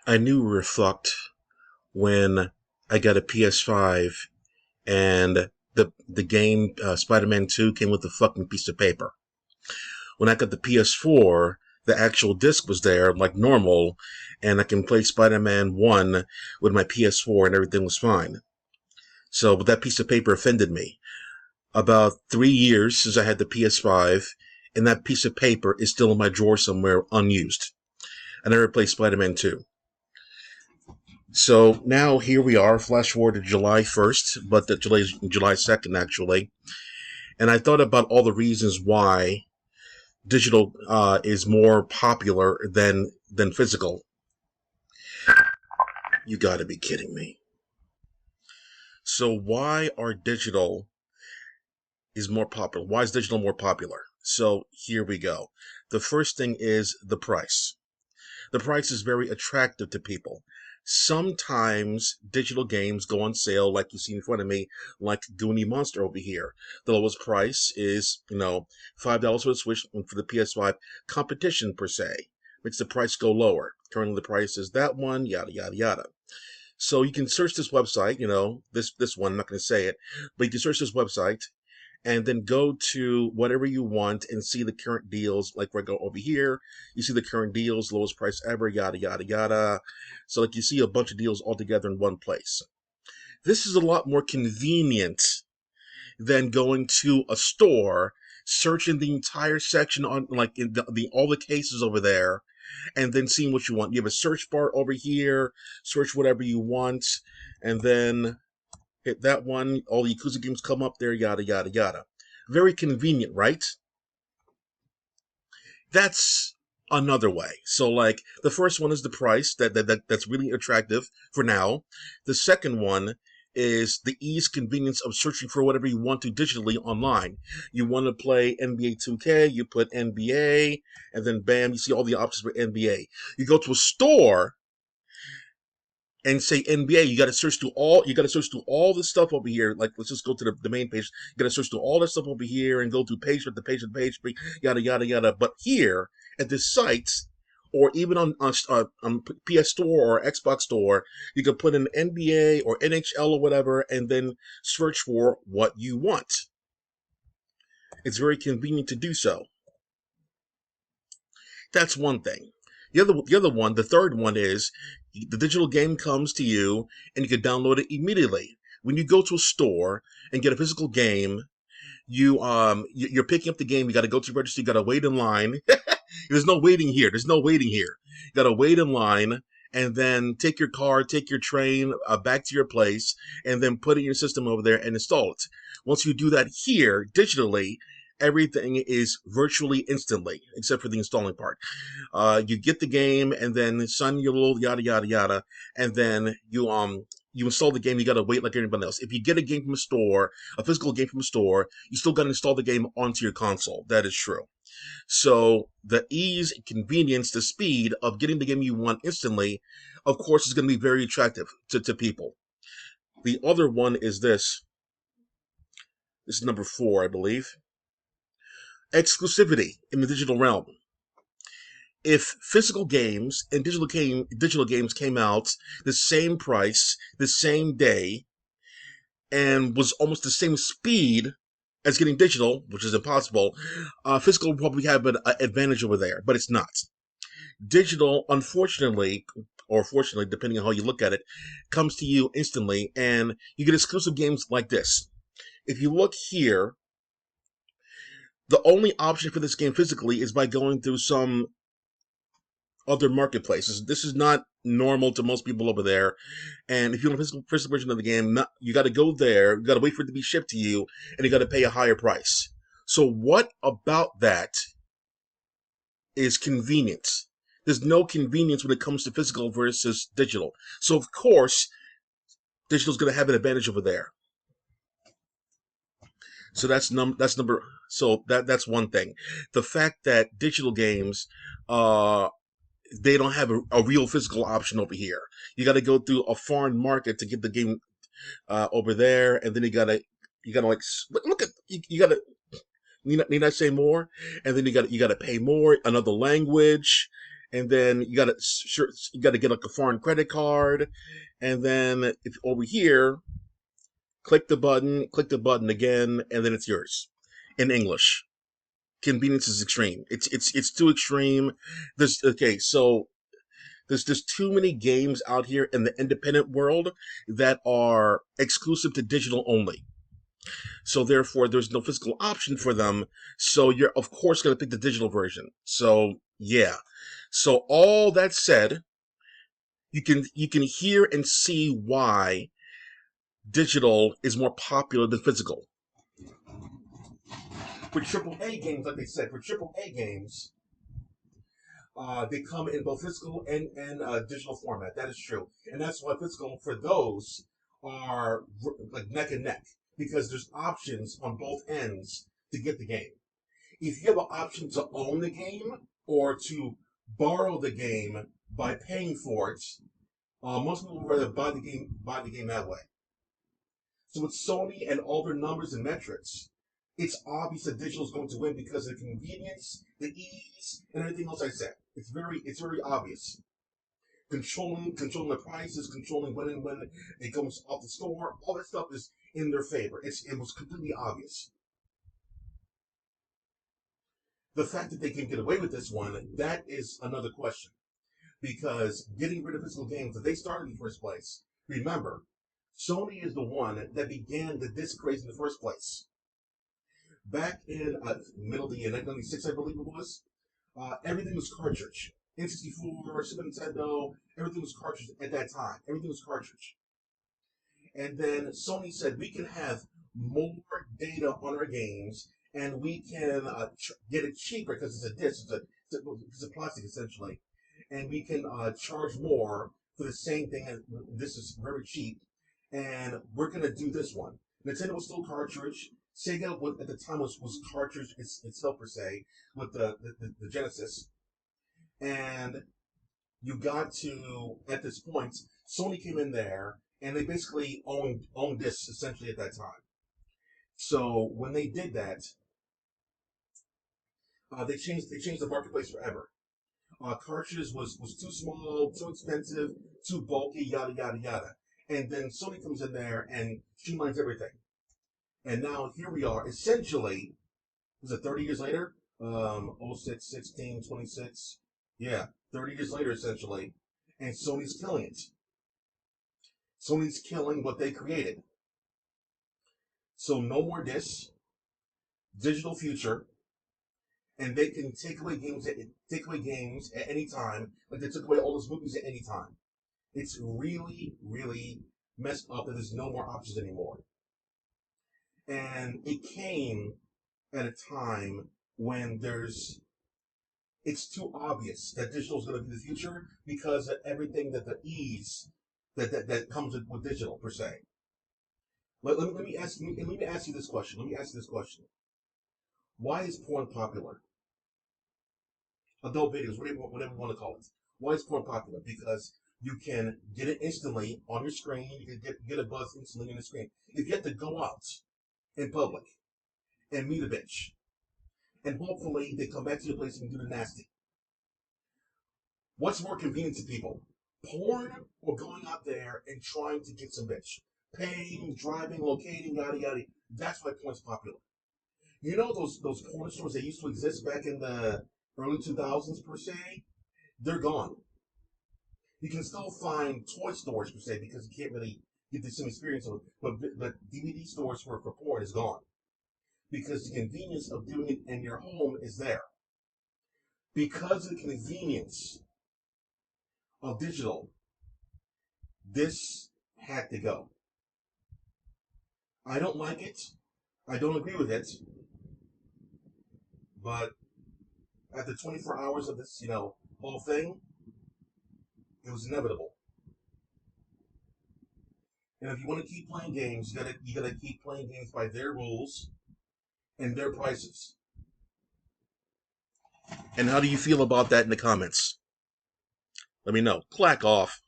I knew we were fucked when I got a PS5 and the game Spider-Man 2 came with a fucking piece of paper. When I got the PS4, the actual disc was there like normal, and I can play Spider-Man 1 with my PS4 and everything was fine. So, but that piece of paper offended me. About 3 years since I had the PS5, and that piece of paper is still in my drawer somewhere unused. I never played Spider-Man 2. So now here we are, flash forward to July 1st, but the July 2nd actually. And I thought about all the reasons why digital is more popular than physical. You gotta be kidding me. So why are digital is more popular? Why is digital more popular? So here we go. The first thing is the price. The price is very attractive to people. Sometimes digital games go on sale, like you see in front of me, like Goonie Monster over here. The lowest price is, $5 for the Switch and for the PS5. Competition per se makes the price go lower. Currently, the price is that one, yada yada yada. So you can search this website, this one. I'm not going to say it, but you can search this website and then go to whatever you want and see the current deals. Like we go over here, you see the current deals, lowest price ever, yada yada yada. So like you see a bunch of deals all together in one place. This is a lot more convenient than going to a store, searching the entire section on like in the all the cases over there, and then seeing what you want. You have a search bar over here, search whatever you want, and then hit that one. All the Yakuza games come up there, yada yada yada. Very convenient, right? That's another way. So like the first one is the price that's really attractive for now. The second one is the ease convenience of searching for whatever you want to digitally online. You want to play NBA 2K, you put NBA, and then bam, you see all the options for NBA. You go to a store and say NBA, you gotta search through all the stuff over here. Like let's just go to the main page. You gotta search through all that stuff over here and go through page with the page with the page, yada yada yada. But here at this site, or even on PS Store or Xbox Store, you can put in NBA or NHL or whatever, and then search for what you want. It's very convenient to do so. That's one thing. The third one is the digital game comes to you and you can download it immediately. When you go to a store and get a physical game, you're picking up the game. You got to go to the register. You got to wait in line. There's no waiting here. There's no waiting here. You got to wait in line and then take your car, take your train back to your place, and then put it in your system over there and install it. Once you do that here digitally, everything is virtually instantly, except for the installing part. You get the game and then sign your little yada yada yada, and then you install the game. You gotta wait like everybody else. If you get a game from a store, a physical game from a store, you still gotta install the game onto your console. That is true. So the ease, convenience, the speed of getting the game you want instantly, of course, is going to be very attractive to people. The other one is this. This is number 4, I believe. Exclusivity in the digital realm. If physical games and digital games came out the same price, the same day, and was almost the same speed as getting digital, which is impossible, physical would probably have an advantage over there, but it's not. Digital, unfortunately, or fortunately, depending on how you look at it, comes to you instantly, and you get exclusive games like this. If you look here, the only option for this game physically is by going through some other marketplaces. This is not normal to most people over there. And if you want a physical version of the game, you got to go there, you got to wait for it to be shipped to you, and you got to pay a higher price. So what about that is convenience? There's no convenience when it comes to physical versus digital. So of course, digital's going to have an advantage over there. So that's number. So that's one thing. The fact that digital games, they don't have a real physical option over here. You got to go through a foreign market to get the game over there, and then you gotta like look at you gotta need I say more? And then you got to pay more, another language, and then you gotta get like a foreign credit card, and then if over here, click the button again, and then it's yours in English. Convenience is extreme. It's too extreme. So there's too many games out here in the independent world that are exclusive to digital only. So therefore, there's no physical option for them. So you're of course going to pick the digital version. So yeah. So all that said, you can hear and see why digital is more popular than physical. For AAA games, like they said, for AAA games, they come in both physical and digital format. That is true, and that's why physical for those are like neck and neck because there's options on both ends to get the game. If you have an option to own the game or to borrow the game by paying for it, most people would rather buy the game that way. So with Sony and all their numbers and metrics, it's obvious that digital is going to win because of the convenience, the ease, and everything else I said. It's very obvious. Controlling the prices, controlling when it comes off the store, all that stuff is in their favor. It was completely obvious. The fact that they can get away with this one, that is another question. Because getting rid of physical games that they started in the first place, remember, Sony is the one that began the disc craze in the first place. Back in middle of the year, 1996, I believe it was, everything was cartridge. N64, Super Nintendo, everything was cartridge at that time. Everything was cartridge. And then Sony said we can have more data on our games, and we can get it cheaper because it's a disc, it's a plastic essentially, and we can charge more for the same thing. And this is very cheap, and we're gonna do this one. Nintendo was still cartridge. Sega at the time was cartridge itself per se with the Genesis, and you got to at this point Sony came in there and they basically owned discs essentially at that time. So when they did that, they changed the marketplace forever. Cartridges was too small, too expensive, too bulky, yada yada yada. And then Sony comes in there and streamlines everything. And now here we are, essentially, was it 30 years later? 06, 16, 26. Yeah, 30 years later, essentially. And Sony's killing it. Sony's killing what they created. So no more discs, digital future, and they can take away games at any time, like they took away all those movies at any time. It's really, really messed up that there's no more options anymore. And it came at a time when it's too obvious that digital is going to be the future because of everything that the ease that comes with digital per se. Let me ask you this question. Let me ask you this question. Why is porn popular? Adult videos, whatever you want to call it. Why is porn popular? Because you can get it instantly on your screen. You can get a buzz instantly on the screen. If you have to go out in public and meet a bitch, and hopefully they come back to your place and do the nasty. What's more convenient to people? Porn or going out there and trying to get some bitch? Paying, driving, locating, yada yada. That's why porn's popular. You know those porn stores that used to exist back in the early 2000s per se? They're gone. You can still find toy stores per se because you can't really get the same experience of it. But DVD stores for porn is gone because the convenience of doing it in your home is there. Because of the convenience of digital, this had to go. I don't like it. I don't agree with it. But after 24 hours of this, whole thing, it was inevitable. And if you want to keep playing games, you gotta keep playing games by their rules and their prices. And how do you feel about that in the comments? Let me know. Clack off.